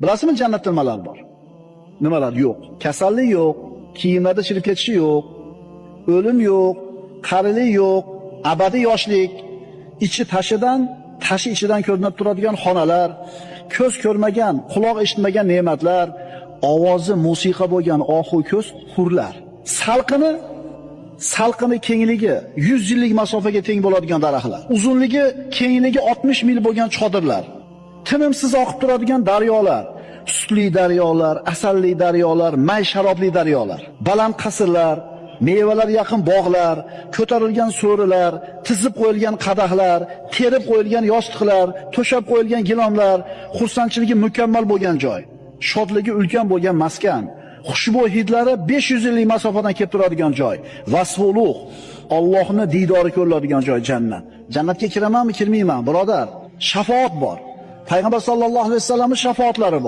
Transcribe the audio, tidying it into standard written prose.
Bilasizmi jannatda nimalar bor? Nimalar yo'q? Kasallik yo'q, kiyimlarda chirib ketishi yo'q, o'lim yo'q, qarilik yo'q, abadiy yoshlik, ichi tashi ichidan ko'rinib turadigan xonalar, ko'z ko'rmagan, quloq eshitmagan ne'matlar, ovozi musiqa bo'lgan ohu ko'z hurlar. Salqini kengligi 100 yillik masofaga teng bo'ladigan daraxtlar. Uzunligi, kengligi 60 mil bo'lgan chodirlar. Tinimsiz oqib turadigan daryolar, sutli daryolar, asalli daryolar, may sharobli daryolar, baland qasrlar, mevalar yaqin bog'lar, ko'tarilgan so'rilar, tizib qo'yilgan qadahlar, terib qo'yilgan yostiqlar, to'shab qo'yilgan gilomlar, xursandchiligi mukammal bo'lgan joy, shodligi ulkan bo'lgan maskan, xushbo'y hidlari 500 yillik masofadan kelib turadigan joy, vasfi ulug', Allohning diydori ko'riladigan joy jannat. Jannatga kiramanmi, kirmayman, birodar? Shafoat bor. Payg'ambar sollallohu alayhi vasallamning shafaatlari bor.